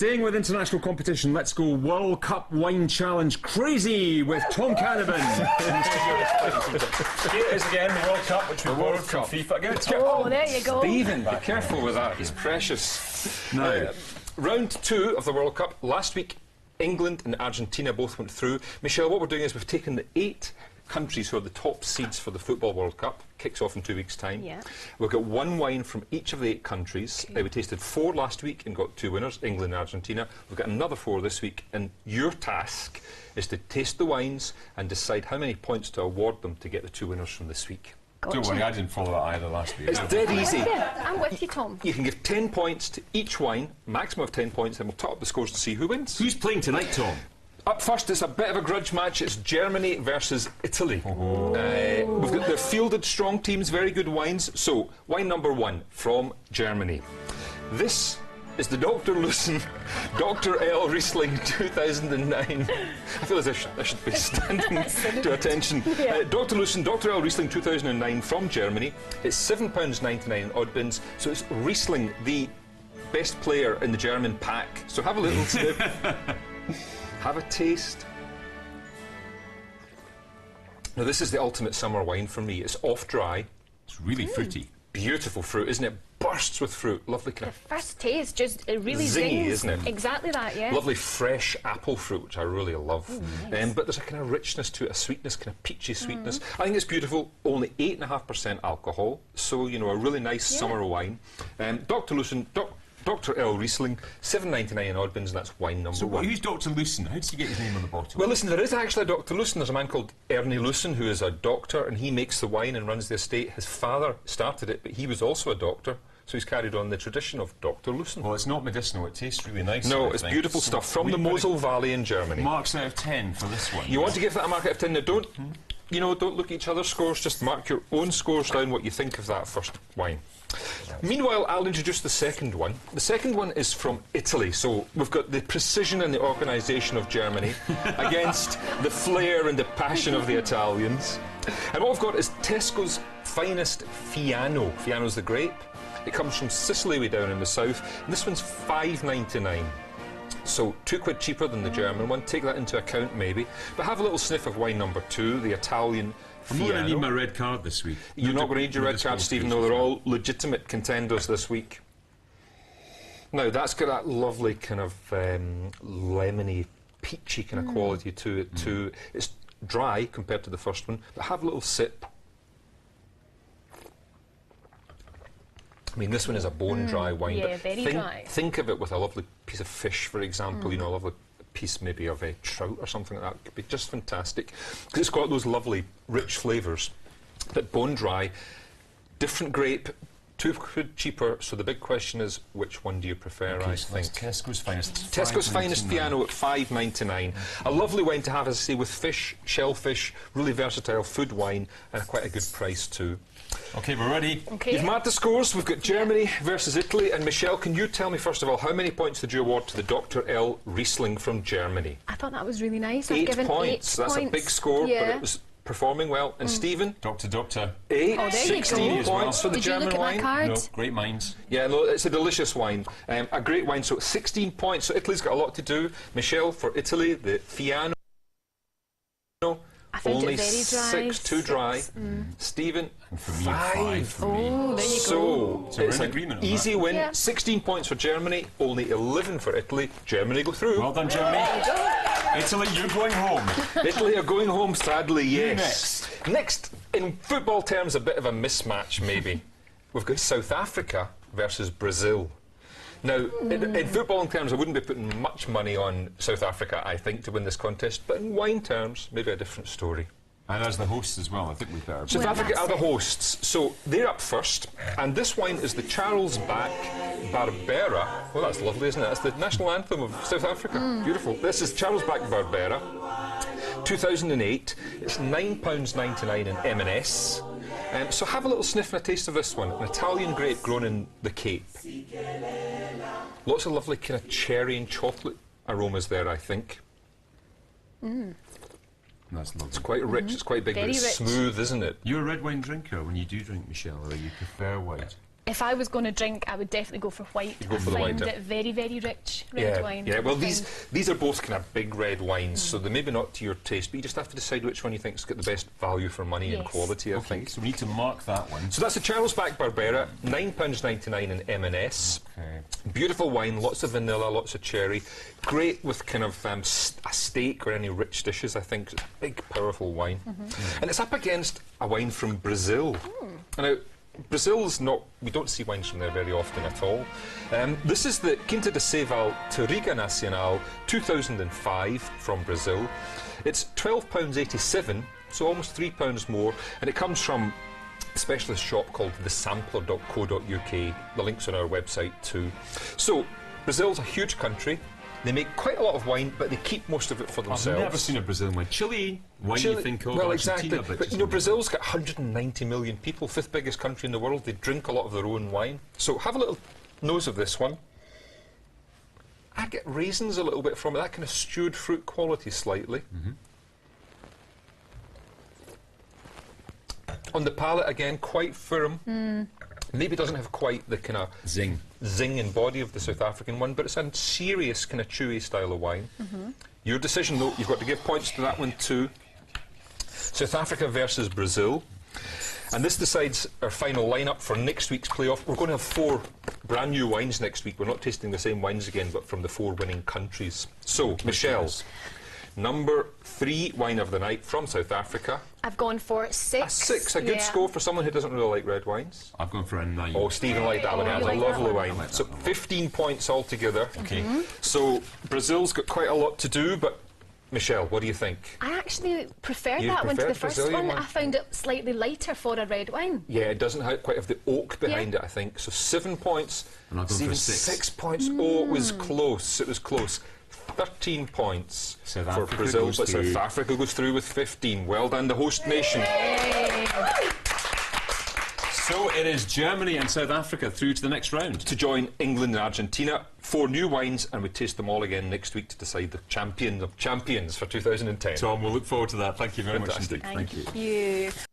Staying with international competition, let's go World Cup Wine Challenge Crazy with Tom Canavan. Here it is again, the World Cup, which we borrowed from FIFA. Again, Oh, there you go. Stephen, be careful with that, he's precious. Now, Round 2 of the World Cup. Last week, England and Argentina both went through. Michelle, what we're doing is we've taken the 8 countries who are the top seeds for the Football World Cup. Kicks off in 2 weeks' time. Yeah. We've got 1 wine from each of the 8 countries. Okay. We tasted 4 last week and got 2 winners, England and Argentina. We've got another 4 this week, and your task is to taste the wines and decide how many points to award them to get the 2 winners from this week. Gotcha. Don't worry, I didn't follow that either last week. It's dead easy. I'm with you, Tom. You can give 10 points to each wine, maximum of 10 points, and we'll top up the scores to see who wins. who's playing tonight, Tom? Up first, it's a bit of a grudge match. It's Germany versus Italy. We've got the fielded strong teams, very good wines. So, wine number 1 from Germany. This is the Dr. Lucen Dr. L. Riesling 2009. I feel as if I should be standing to attention. Dr. Lucen Dr. L. Riesling 2009 from Germany. It's £7.99 in odd bins. So it's Riesling, the best player in the German pack. So have a little sip. Have a taste. Now this is the ultimate summer wine for me. It's off dry. It's really fruity. Beautiful fruit, isn't it? Bursts with fruit. Lovely kind of First taste, just it really zingy, zings. isn't it? Exactly that, yeah. lovely fresh apple fruit, which I really love. Nice. But there's a kind of richness to it, a sweetness, kind of peachy sweetness. I think it's beautiful. Only 8.5% alcohol, so you know, a really nice summer wine. Dr. Lucen, Dr. L. Riesling, £7.99 in odd bins, and that's wine number 1. Who's Dr. Lucen? How did he get his name on the bottle? Well, listen, there is actually a Dr. Lucen. There's a man called Ernie Lucen who is a doctor, and he makes the wine and runs the estate. His father started it, but he was also a doctor, so he's carried on the tradition of Dr. Lucen. Well, it's not medicinal. It tastes really nice. No, I it's think. beautiful So stuff from the we've got Mosel Valley in Germany. Marks out of 10 for this one. You want to give that a mark out of 10? Now, don't, you know, don't look at each other's scores. Just mark your own scores down, what you think of that first wine. Meanwhile, I'll introduce the second one. The second one is from Italy. So we've got the precision and the organisation of Germany against the flair and the passion of the Italians. And what we've got is Tesco's finest Fiano. Fiano's the grape. It comes from Sicily way down in the south. And this one's £5.99. So £2 cheaper than the German one. Take that into account, maybe. But have a little sniff of wine number 2, the Italian I'm not going to need Fiano. my red card this week. You're not going to need your red card, Stephen. No, they're all legitimate contenders this week. Now, that's got that lovely kind of lemony, peachy kind of quality to it, too. It's dry compared to the first one, but have a little sip. I mean, this one is a bone-dry wine. yeah, but very dry. Think of it with a lovely piece of fish, for example, you know, a lovely piece maybe of a trout or something like that. It could be just fantastic. Because it's got those lovely, rich flavours. But bone-dry, different grape, £2 cheaper. So the big question is, which one do you prefer, I So think? that's Tesco's finest. Tesco's finest Fiano at £5.99. A lovely wine to have, as I say, with fish, shellfish, really versatile food wine, and quite a good price too. OK, we're ready. Okay. You've marked the scores. We've got Germany versus Italy. And Michelle, can you tell me, first of all, how many points did you award to the Dr. L. Riesling from Germany? I thought that was really nice. I've 8 given points. 8 That's points. a big score, but Yeah. it was performing well. And Stephen? Doctor. 8, Oh, there you go. 16 as well. points for the Did you German look at wine. that card? No, great minds. Yeah, no, it's a delicious wine. A great wine, so 16 points. So Italy's got a lot to do. Michelle, for Italy, the Fiano. I found Only it very dry. 6, too dry. Stephen, And for me, 5. 5 for me. Oh, there you go. So we're it's in an agreement on easy win. Yeah. 16 points for Germany, only 11 for Italy. Germany go through. Well done, Germany. Italy, you're going home. Italy are going home, sadly, yes. next? Next, in football terms, a bit of a mismatch, maybe. We've got South Africa versus Brazil. Now, in footballing terms, I wouldn't be putting much money on South Africa, I think, to win this contest. But in wine terms, maybe a different story. And as the hosts as well, I think we better. South Well, Africa that's are the it. hosts, so they're up first. And this wine is the Charles Bach Barbera. Well, that's lovely, isn't it? That's the national anthem of South Africa. Beautiful. This is Charles Bach Barbera, 2008. It's £9.99 in M&S. So have a little sniff and a taste of this one. An Italian grape grown in the Cape. Lots of lovely kind of cherry and chocolate aromas there, I think. That's lovely. It's quite rich, it's quite big, Very but it's rich. smooth, isn't it? You're a red wine drinker when you do drink, Michelle, or you prefer white? If I was going to drink, I would definitely go for white. Go for the I white, find yeah. it very, very rich, red wine. Yeah, well, I these find. are both kind of big red wines, so they're maybe not to your taste, but you just have to decide which one you think's got the best value for money and Yes. quality, I Okay, think. so we need to mark that one. So that's the Charlesback Barbera, £9.99 in M&S. Okay. Beautiful wine, lots of vanilla, lots of cherry. Great with kind of a steak or any rich dishes, I think. It's a big, powerful wine. And it's up against a wine from Brazil. Now, Brazil's not, we don't see wines from there very often at all. This is the Quinta de Ceval Touriga Nacional 2005 from Brazil. It's £12.87, so almost £3 more, and it comes from a specialist shop called thesampler.co.uk. The link's on our website too. So, Brazil's a huge country. They make quite a lot of wine, but they keep most of it for I've themselves. never seen a Brazilian wine. Chile, wine you think of, well, Argentina, exactly. But just you know, not- Brazil's got 190 million people, fifth biggest country in the world. They drink a lot of their own wine. So have a little nose of this one. I get raisins a little bit from it, that kind of stewed fruit quality slightly. On the palate, again, quite firm. Maybe doesn't have quite the kind of Zing. zing and body of the South African one, but it's a serious kind of chewy style of wine. Your decision, though, you've got to give points to that one too. South Africa versus Brazil. And this decides our final lineup for next week's playoff. We're going to have 4 brand new wines next week. We're not tasting the same wines again, but from the 4 winning countries. So, Michelle, number 3 wine of the night from South Africa. I've gone for 6. A 6, a good score for someone who doesn't really like red wines. I've gone for a 9. Oh, Stephen liked that one. Oh, That's you a like that lovely one. wine. I like that So one. 15 points altogether. Okay. So Brazil's got quite a lot to do, but Michelle, what do you think? I actually preferred You that one to the preferred first Brazilian one. one? I found it slightly lighter for a red wine. Yeah, it doesn't quite have the oak behind Yeah. it, I think. So 7 points. And I've gone for Stephen, 6. 6 points. Oh, it was close. It was close. 13 points South for Africa Brazil, goes but through. South Africa goes through with 15. Well done, the host nation. So it is Germany and South Africa through to the next round. To join England and Argentina. 4 new wines, and we taste them all again next week to decide the champion of champions for 2010. Tom, we'll look forward to that. Thank you very Fantastic. much indeed. Thank you. Thank you.